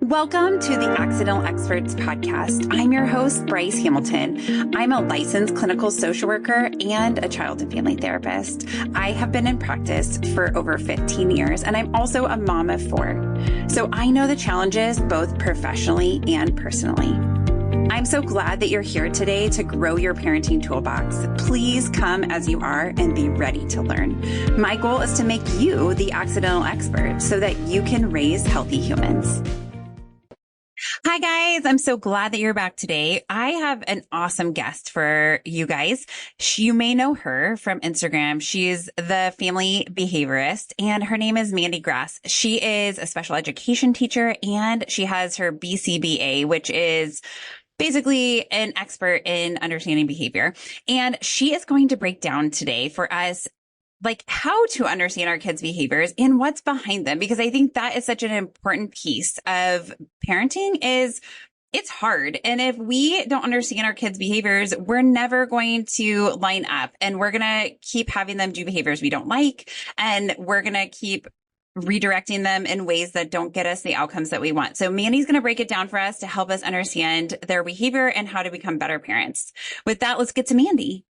Welcome to the Accidental Experts podcast. I'm your host, Bryce Hamilton. I'm a licensed clinical social worker and a child and family therapist. I have been in practice for over 15 years, and I'm also a mom of 4. So I know the challenges both professionally and personally. I'm so glad that you're here today to grow your parenting toolbox. Please come as you are and be ready to learn. My goal is to make you the accidental expert so that you can raise healthy humans. Hi guys, I'm so glad that you're back today. I have an awesome guest for you guys. You may know her from Instagram. She's the family behaviorist and her name is Mandy. She is a special education teacher and she has her BCBA, which is basically an expert in understanding behavior. And she is going to break down today for us like how to understand our kids' behaviors and what's behind them. Because I think that is such an important piece of parenting is it's hard. And if we don't understand our kids' behaviors, we're never going to line up and we're going to keep having them do behaviors we don't like. And we're going to keep redirecting them in ways that don't get us the outcomes that we want. So Mandy's going to break it down for us to help us understand their behavior and how to become better parents. With that, let's get to Mandy.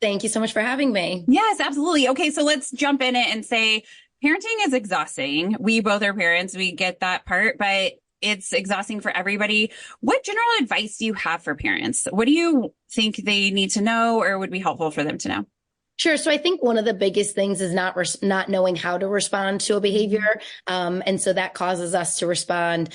Thank you so much for having me. Yes, absolutely. Okay, so let's jump in it and say parenting is exhausting. We both are parents. We get that part, but it's exhausting for everybody. What general advice do you have for parents? What do you think they need to know or would be helpful for them to know? Sure. So I think one of the biggest things is not knowing how to respond to a behavior. And so that causes us to respond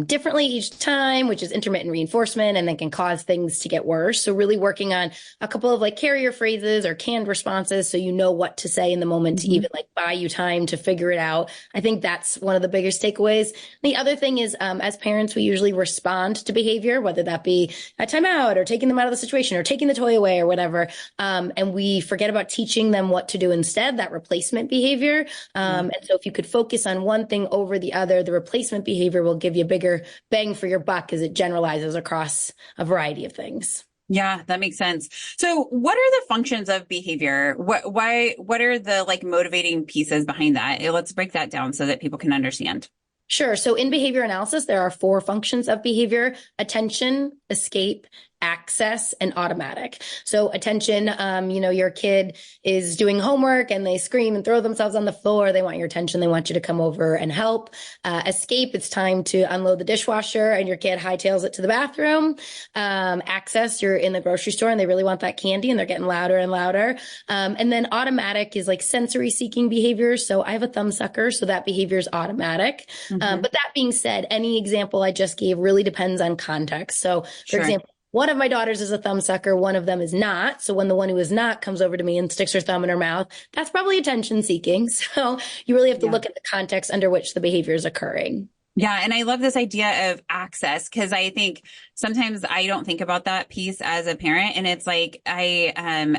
differently each time, which is intermittent reinforcement, and then can cause things to get worse. So really working on a couple of like carrier phrases or canned responses so you know what to say in the moment to even like buy you time to figure it out. I think that's one of the biggest takeaways. The other thing is as parents, we usually respond to behavior, whether that be a timeout or taking them out of the situation or taking the toy away or whatever. And we forget about teaching them what to do instead, that replacement behavior. And so if you could focus on one thing over the other, the replacement behavior will give you a bigger bang for your buck as it generalizes across a variety of things. Yeah, that makes sense. So what are the functions of behavior? What are the like motivating pieces behind that? Let's break that down so that people can understand. Sure. So in behavior analysis, there are 4 functions of behavior: attention, escape, access, and automatic. So attention, your kid is doing homework and they scream and throw themselves on the floor. They want your attention. They want you to come over and help. Escape, it's time to unload the dishwasher and your kid hightails it to the bathroom. Access, you're in the grocery store and they really want that candy and they're getting louder and louder. And then automatic is like sensory seeking behavior. So I have a thumb sucker, so that behavior is automatic. But that being said, any example I just gave really depends on context. So for example, one of my daughters is a thumb sucker. One of them is not. So when the one who is not comes over to me and sticks her thumb in her mouth, that's probably attention seeking. So you really have to look at the context under which the behavior is occurring. Yeah. And I love this idea of access because I think sometimes I don't think about that piece as a parent. And it's like I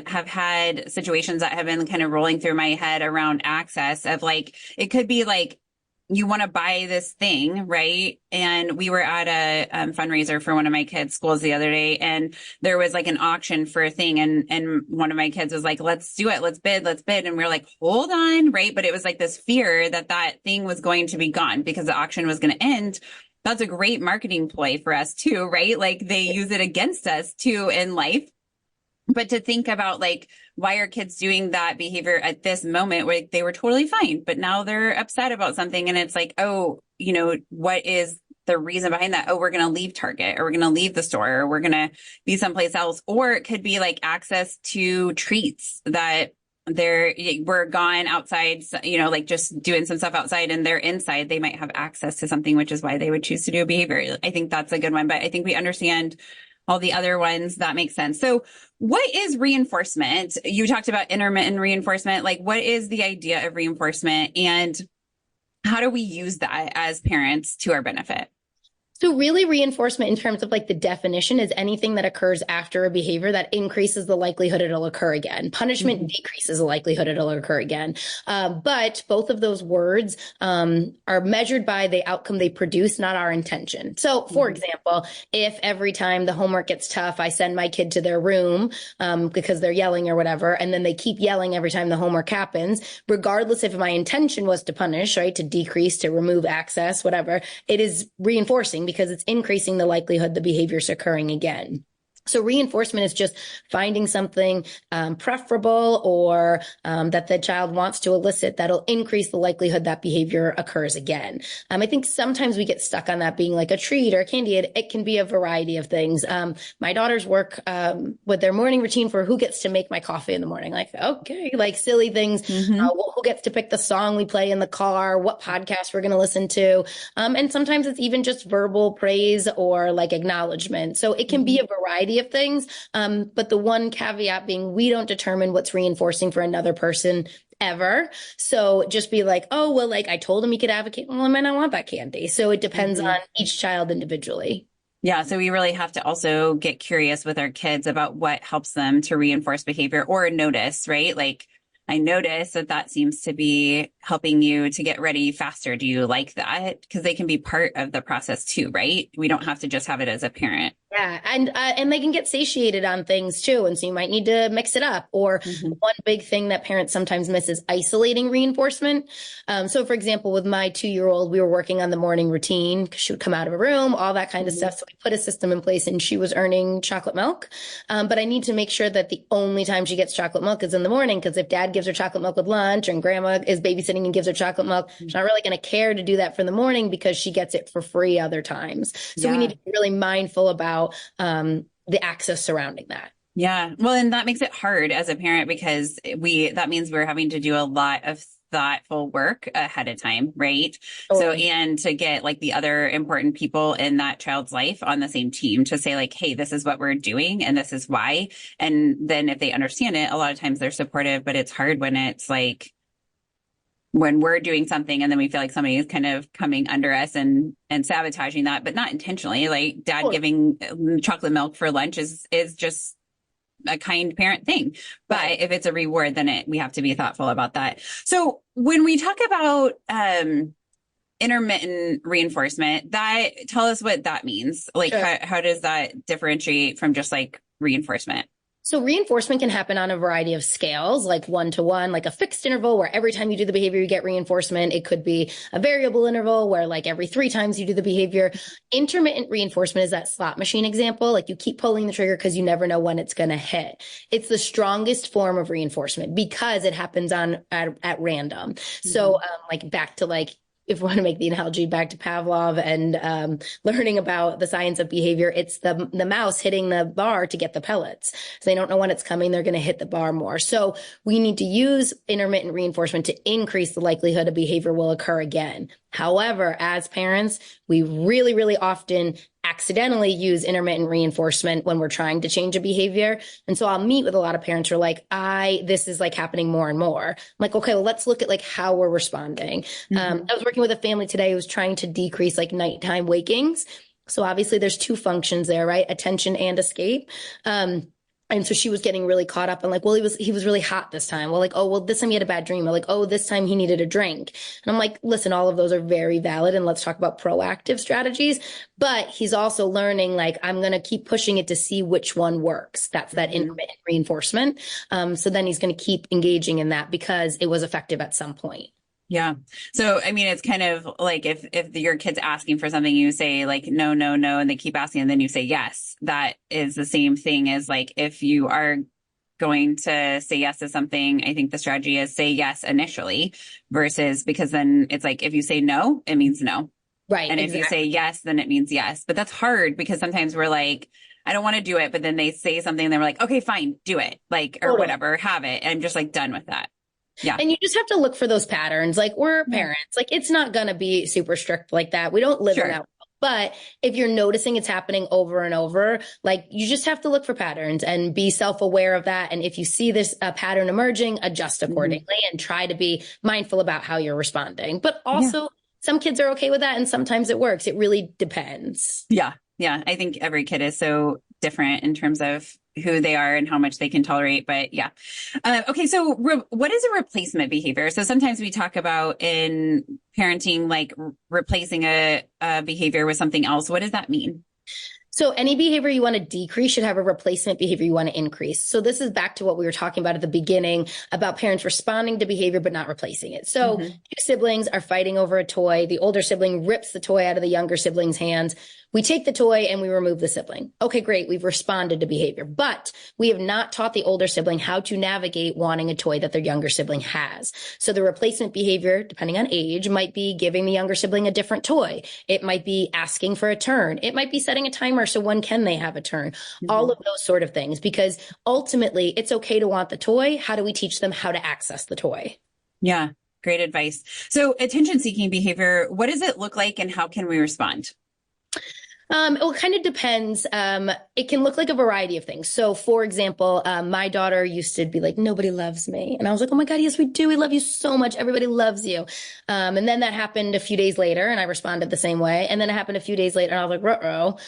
have had situations that have been kind of rolling through my head around access of like, it could be like, you want to buy this thing, right? And we were at a fundraiser for one of my kids' schools the other day, and there was like an auction for a thing. And one of my kids was like, let's do it. Let's bid. And we were like, hold on, right? But it was like this fear that that thing was going to be gone because the auction was going to end. That's a great marketing ploy for us too, right? Like they use it against us too in life. But to think about like, why are kids doing that behavior at this moment where they were totally fine, but now they're upset about something. And it's like, oh, what is the reason behind that? Oh, we're going to leave Target or we're going to leave the store or we're going to be someplace else. Or it could be like access to treats that we're gone outside, like just doing some stuff outside and they're inside. They might have access to something, which is why they would choose to do a behavior. I think that's a good one, but I think we understand all the other ones. That makes sense. So what is reinforcement? You talked about intermittent reinforcement. Like what is the idea of reinforcement and how do we use that as parents to our benefit? So really reinforcement in terms of like the definition is anything that occurs after a behavior that increases the likelihood it'll occur again. Punishment decreases the likelihood it'll occur again. But both of those words are measured by the outcome they produce, not our intention. So for example, if every time the homework gets tough, I send my kid to their room because they're yelling or whatever, and then they keep yelling every time the homework happens, regardless if my intention was to punish, right, to decrease, to remove access, whatever, it is reinforcing because it's increasing the likelihood the behavior is occurring again. So reinforcement is just finding something preferable or that the child wants to elicit that'll increase the likelihood that behavior occurs again. I think sometimes we get stuck on that being like a treat or a candy. It can be a variety of things. My daughters work with their morning routine for who gets to make my coffee in the morning. Like, okay, like silly things. Who gets to pick the song we play in the car, what podcast we're going to listen to. And sometimes it's even just verbal praise or like acknowledgement. So it can be a variety of things. But the one caveat being we don't determine what's reinforcing for another person ever. So just be like, oh, well, like I told him he could advocate. Well, I might not want that candy. So it depends on each child individually. Yeah. So we really have to also get curious with our kids about what helps them to reinforce behavior or notice, right? Like I notice that seems to be helping you to get ready faster. Do you like that? Because they can be part of the process too, right? We don't have to just have it as a parent. Yeah, and they can get satiated on things too, and so you might need to mix it up. Or one big thing that parents sometimes miss is isolating reinforcement. So, for example, with my 2-year-old, we were working on the morning routine because she would come out of a room, all that kind of stuff. So we put a system in place, and she was earning chocolate milk. But I need to make sure that the only time she gets chocolate milk is in the morning, because if Dad gives her chocolate milk with lunch and Grandma is babysitting and gives her chocolate milk, she's not really going to care to do that for the morning because she gets it for free other times. So we need to be really mindful about the access surrounding that. Yeah. Well, and that makes it hard as a parent because that means we're having to do a lot of thoughtful work ahead of time, right? So, and to get like the other important people in that child's life on the same team to say like, hey, this is what we're doing and this is why. And then if they understand it, a lot of times they're supportive, but it's hard when it's like, when we're doing something and then we feel like somebody is kind of coming under us and sabotaging that, but not intentionally. Like Dad giving chocolate milk for lunch is just a kind parent thing. But if it's a reward, then we have to be thoughtful about that. So when we talk about intermittent reinforcement, tell us what that means. Like how does that differentiate from just like reinforcement? So reinforcement can happen on a variety of scales, like 1-to-1, like a fixed interval where every time you do the behavior, you get reinforcement. It could be a variable interval where like every 3 times you do the behavior. Intermittent reinforcement is that slot machine example. Like you keep pulling the trigger because you never know when it's going to hit. It's the strongest form of reinforcement because it happens at random. So like back to like, if we want to make the analogy back to Pavlov and learning about the science of behavior, it's the mouse hitting the bar to get the pellets. So they don't know when it's coming. They're going to hit the bar more. So we need to use intermittent reinforcement to increase the likelihood a behavior will occur again. However, as parents, we really, really often accidentally use intermittent reinforcement when we're trying to change a behavior. And so I'll meet with a lot of parents who are like, this is like happening more and more. I'm like, okay, well, let's look at like how we're responding. I was working with a family today who was trying to decrease like nighttime wakings. So obviously there's 2 functions there, right? Attention and escape. And so she was getting really caught up and like, well, he was really hot this time. Well, like, oh, well, this time he had a bad dream. Or like, oh, this time he needed a drink. And I'm like, listen, all of those are very valid. And let's talk about proactive strategies. But he's also learning, like, I'm going to keep pushing it to see which one works. That's that intermittent reinforcement. So then he's going to keep engaging in that because it was effective at some point. Yeah. So, I mean, it's kind of like if your kid's asking for something, you say like, no, no, no, and they keep asking and then you say yes. That is the same thing as like, if you are going to say yes to something, I think the strategy is say yes initially versus because then it's like, if you say no, it means no. Right. And if you say yes, then it means yes. But that's hard because sometimes we're like, I don't want to do it. But then they say something and they're like, okay, fine, do it. Like, or whatever, have it. And I'm just like done with that. Yeah. And you just have to look for those patterns. Like we're parents, like it's not going to be super strict like that. We don't live in that world. But if you're noticing it's happening over and over, like you just have to look for patterns and be self-aware of that. And if you see this pattern emerging, adjust accordingly and try to be mindful about how you're responding. But also some kids are okay with that, and sometimes it works. It really depends. Yeah. Yeah. I think every kid is so different in terms of who they are and how much they can tolerate. But yeah. Okay. So what is a replacement behavior? So sometimes we talk about in parenting, like replacing a behavior with something else. What does that mean? So any behavior you want to decrease should have a replacement behavior you want to increase. So this is back to what we were talking about at the beginning about parents responding to behavior but not replacing it. So two siblings are fighting over a toy. The older sibling rips the toy out of the younger sibling's hands. We take the toy and we remove the sibling. Okay, great. We've responded to behavior, but we have not taught the older sibling how to navigate wanting a toy that their younger sibling has. So the replacement behavior, depending on age, might be giving the younger sibling a different toy. It might be asking for a turn. It might be setting a timer so when can they have a turn? All of those sort of things, because ultimately it's okay to want the toy. How do we teach them how to access the toy? Yeah, great advice. So attention-seeking behavior, what does it look like and how can we respond? Well, it kind of depends. It can look like a variety of things. So, for example, my daughter used to be like, nobody loves me. And I was like, oh my God, yes, we do. We love you so much. Everybody loves you. And then that happened a few days later and I responded the same way. And then it happened a few days later and I was like, ruh-roh.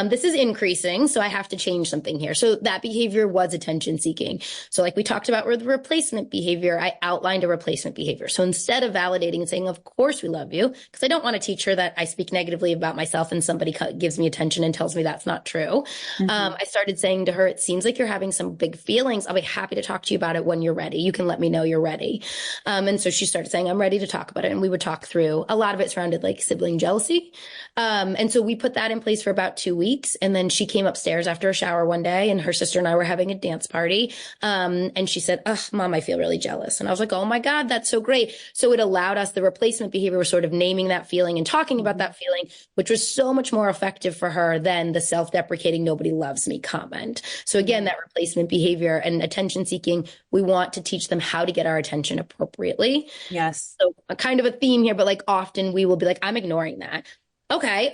This is increasing. So I have to change something here. So that behavior was attention seeking. So like we talked about with the replacement behavior, I outlined a replacement behavior. So instead of validating and saying, of course we love you, because I don't want to teach her that I speak negatively about myself and somebody gives me attention and tells me that's not true. I started saying to her, it seems like you're having some big feelings. I'll be happy to talk to you about it when you're ready. You can let me know you're ready. And so she started saying, I'm ready to talk about it. And we would talk through. A lot of it surrounded like sibling jealousy. And so we put that in place for about 2 weeks. And then she came upstairs after a shower one day and her sister and I were having a dance party. And she said, oh, Mom, I feel really jealous. And I was like, oh my God, that's so great. So it allowed us, the replacement behavior was sort of naming that feeling and talking about that feeling, which was so much more effective for her than the self-deprecating nobody loves me comment. So again, that replacement behavior and attention seeking, we want to teach them how to get our attention appropriately. Yes. So a kind of a theme here, but like often we will be like, I'm ignoring that. Okay,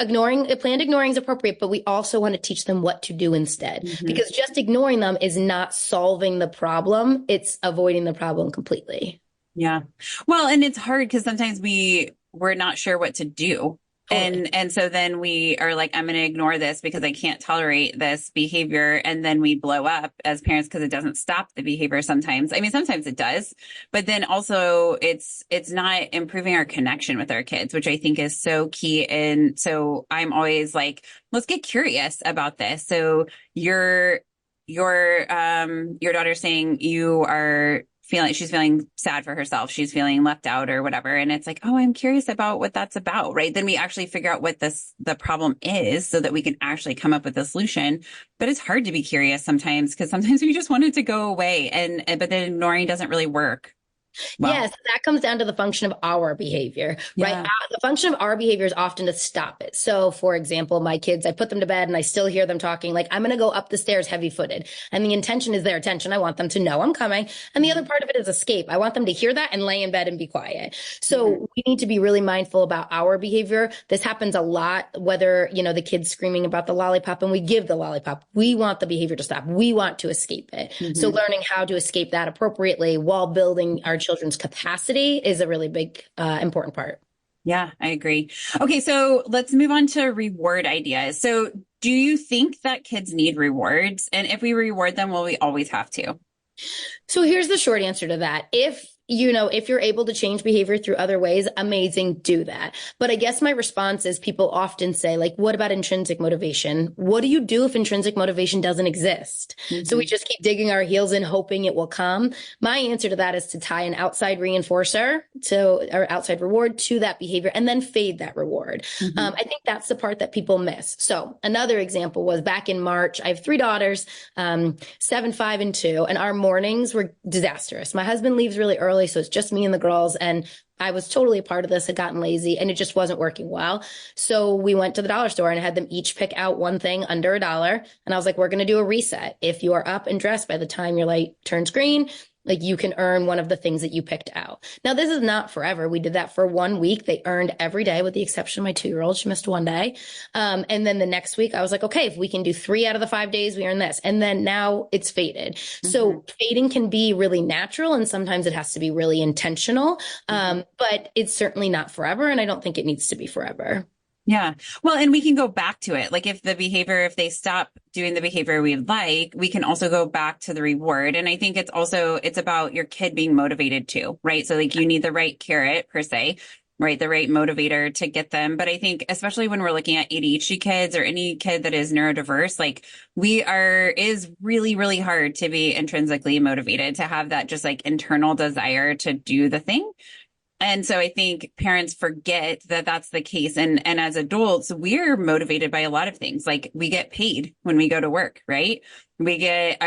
planned ignoring is appropriate, but we also want to teach them what to do instead, because just ignoring them is not solving the problem. It's avoiding the problem completely. Yeah. Well, and it's hard because sometimes we're not sure what to do. Totally. And so then we are like, I'm going to ignore this because I can't tolerate this behavior. And then we blow up as parents because it doesn't stop the behavior sometimes. I mean, sometimes it does, but then also it's not improving our connection with our kids, which I think is so key. And so I'm always like, let's get curious about this. So your daughter's saying she's feeling sad for herself. She's feeling left out or whatever. And it's like, oh, I'm curious about what that's about. Right. Then we actually figure out what the problem is so that we can actually come up with a solution. But it's hard to be curious sometimes because sometimes we just want it to go away. But then ignoring doesn't really work. Well, yes, that comes down to the function of our behavior, right? The function of our behavior is often to stop it. So, for example, my kids, I put them to bed and I still hear them talking like, I'm going to go up the stairs heavy footed. And the intention is their attention. I want them to know I'm coming. And the other part of it is escape. I want them to hear that and lay in bed and be quiet. So we need to be really mindful about our behavior. This happens a lot, whether, the kid's screaming about the lollipop and we give the lollipop. We want the behavior to stop. We want to escape it. So learning how to escape that appropriately while building our children's capacity is a really big, important part. Yeah, I agree. Okay, so let's move on to reward ideas. So do you think that kids need rewards? And if we reward them, will we always have to? So here's the short answer to that. If you're able to change behavior through other ways, amazing, do that. But I guess my response is people often say, like, what about intrinsic motivation? What do you do if intrinsic motivation doesn't exist? So we just keep digging our heels in, hoping it will come. My answer to that is to tie an outside reinforcer or outside reward to that behavior and then fade that reward. I think that's the part that people miss. So another example was back in March. I have 3 daughters, 7, 5, and 2, and our mornings were disastrous. My husband leaves really early. So it's just me and the girls. And I was totally a part of this, had gotten lazy and it just wasn't working well. So we went to the dollar store and I had them each pick out one thing under $1. And I was like, we're going to do a reset. If you are up and dressed by the time your light turns green, like you can earn one of the things that you picked out. Now, this is not forever. We did that for 1 week. They earned every day with the exception of my 2-year-old. She missed one day. And then the next week I was like, okay, if we can do 3 out of the 5 days, we earn this. And then now it's faded. So fading can be really natural and sometimes it has to be really intentional. But it's certainly not forever. And I don't think it needs to be forever. Yeah. Well, and we can go back to it. Like if they stop doing the behavior we like, we can also go back to the reward. And I think it's about your kid being motivated too, right? So like you need the right carrot per se, right? The right motivator to get them. But I think especially when we're looking at ADHD kids or any kid that is neurodiverse, like is really, really hard to be intrinsically motivated, to have that just like internal desire to do the thing. And so I think parents forget that that's the case. And as adults, we're motivated by a lot of things. Like we get paid when we go to work, right? We get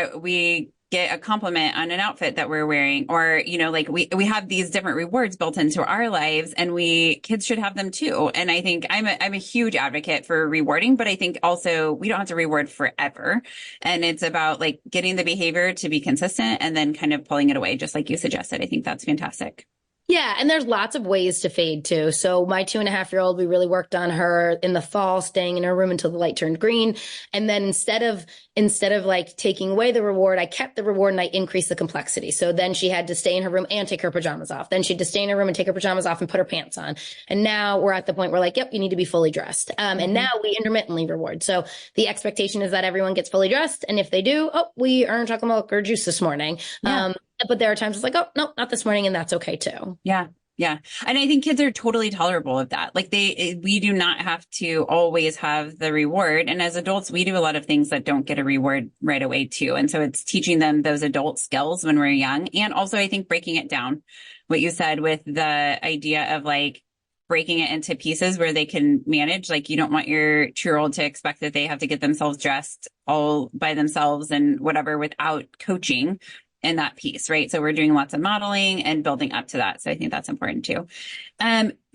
a compliment on an outfit that we're wearing, or, like we have these different rewards built into our lives, and kids should have them too. And I think I'm a huge advocate for rewarding, but I think also we don't have to reward forever. And it's about like getting the behavior to be consistent and then kind of pulling it away, just like you suggested. I think that's fantastic. Yeah. And there's lots of ways to fade too. So my 2.5-year-old, we really worked on her in the fall, staying in her room until the light turned green. And then instead of like taking away the reward, I kept the reward and I increased the complexity. So then she had to stay in her room and take her pajamas off. Then she had to stay in her room and take her pajamas off and put her pants on. And now we're at the point where like, yep, you need to be fully dressed. And now we intermittently reward. So the expectation is that everyone gets fully dressed. And if they do, we earned chocolate milk or juice this morning. Yeah. But there are times it's like, oh, no, not this morning. And that's okay too. Yeah. Yeah. And I think kids are totally tolerable of that. Like we do not have to always have the reward. And as adults, we do a lot of things that don't get a reward right away too. And so it's teaching them those adult skills when we're young. And also I think breaking it down, what you said with the idea of like breaking it into pieces where they can manage. Like you don't want your 2-year-old to expect that they have to get themselves dressed all by themselves and whatever without coaching in that piece, right? So we're doing lots of modeling and building up to that. So I think that's important too.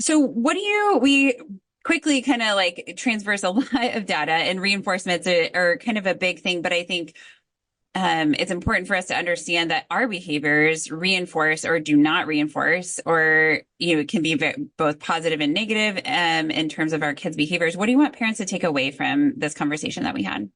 So we quickly kind of like transverse a lot of data, and reinforcements are kind of a big thing, but I think it's important for us to understand that our behaviors reinforce or do not reinforce, or, it can be both positive and negative in terms of our kids' behaviors. What do you want parents to take away from this conversation that we had?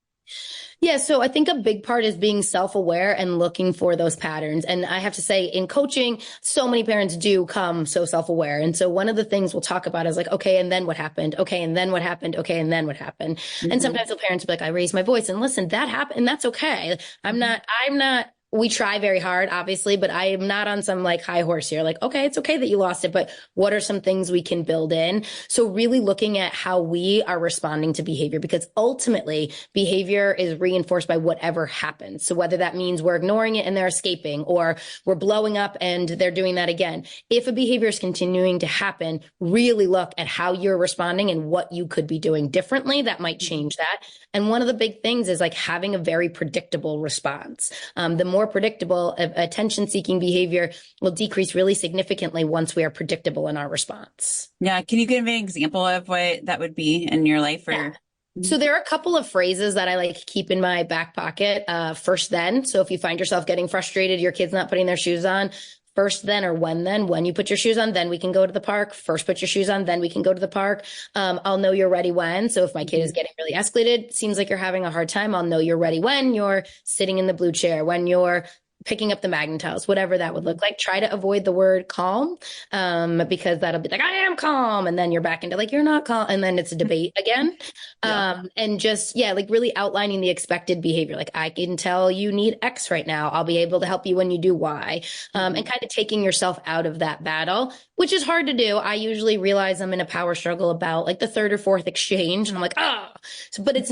Yeah. So I think a big part is being self-aware and looking for those patterns. And I have to say in coaching, so many parents do come so self-aware. And so one of the things we'll talk about is like, okay, and then what happened? Okay. And then what happened? Okay. And then what happened? And sometimes the parents will be like, I raised my voice and listen, that happened. And that's okay. I'm not, we try very hard, obviously, but I am not on some like high horse here. Like, okay, it's okay that you lost it, but what are some things we can build in? So really looking at how we are responding to behavior, because ultimately behavior is reinforced by whatever happens. So whether that means we're ignoring it and they're escaping, or we're blowing up and they're doing that again. If a behavior is continuing to happen, really look at how you're responding and what you could be doing differently that might change that. And one of the big things is like having a very predictable response. The more predictable, attention-seeking behavior will decrease really significantly once we are predictable in our response. Yeah. Can you give me an example of what that would be in your life? Yeah. So there are a couple of phrases that I like keep in my back pocket. First, then. So if you find yourself getting frustrated, your kid's not putting their shoes on, first, then, or when you put your shoes on, then we can go to the park. First, put your shoes on, then we can go to the park. I'll know you're ready when. So if my kid is getting really escalated, seems like you're having a hard time, I'll know you're ready when you're sitting in the blue chair, when you're picking up the Magnetiles, whatever that would look like. Try to avoid the word calm, because that'll be like, I am calm. And then you're back into like, you're not calm. And then it's a debate again. And just, like really outlining the expected behavior. Like, I can tell you need X right now. I'll be able to help you when you do Y. And kind of taking yourself out of that battle, which is hard to do. I usually realize I'm in a power struggle about like the third or fourth exchange. And I'm like, but it's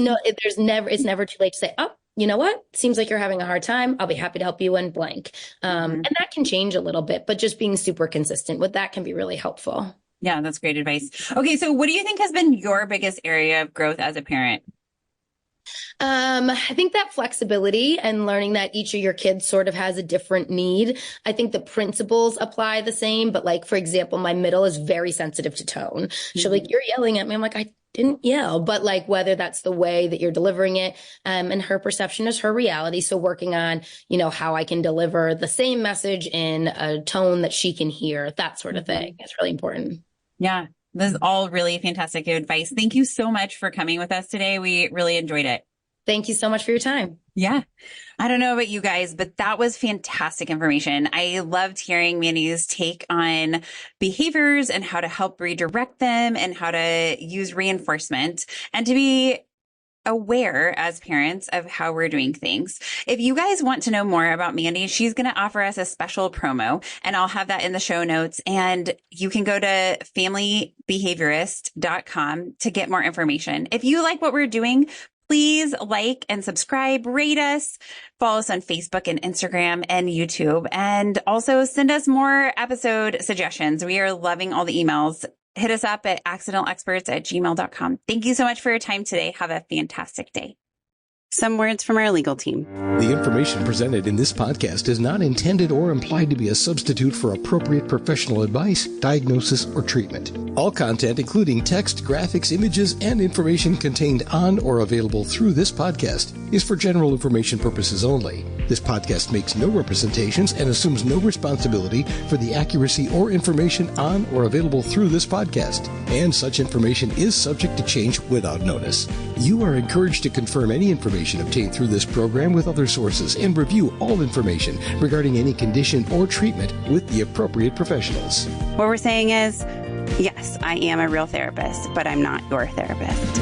never too late to say, you know what? Seems like you're having a hard time. I'll be happy to help you when blank. And that can change a little bit, but just being super consistent with that can be really helpful. Yeah, that's great advice. Okay. So what do you think has been your biggest area of growth as a parent? I think that flexibility and learning that each of your kids sort of has a different need. I think the principles apply the same, but like, for example, my middle is very sensitive to tone. She'll be like, you're yelling at me. I'm like, I didn't yell, but like whether that's the way that you're delivering it, and her perception is her reality. So working on, how I can deliver the same message in a tone that she can hear, that sort of thing is really important. Yeah. This is all really fantastic advice. Thank you so much for coming with us today. We really enjoyed it. Thank you so much for your time. Yeah. I don't know about you guys, but that was fantastic information. I loved hearing Mandy's take on behaviors and how to help redirect them and how to use reinforcement and to be aware as parents of how we're doing things. If you guys want to know more about Mandy, she's going to offer us a special promo, and I'll have that in the show notes. And you can go to familybehaviorist.com to get more information. If you like what we're doing, please like and subscribe, rate us, follow us on Facebook and Instagram and YouTube, and also send us more episode suggestions. We are loving all the emails. Hit us up at accidentalexperts@gmail.com. Thank you so much for your time today. Have a fantastic day. Some words from our legal team. The information presented in this podcast is not intended or implied to be a substitute for appropriate professional advice, diagnosis, or treatment. All content, including text, graphics, images, and information contained on or available through this podcast, is for general information purposes only. This podcast makes no representations and assumes no responsibility for the accuracy or information on or available through this podcast, and such information is subject to change without notice. You are encouraged to confirm any information obtained through this program with other sources and review all information regarding any condition or treatment with the appropriate professionals. What we're saying is, yes, I am a real therapist, but I'm not your therapist.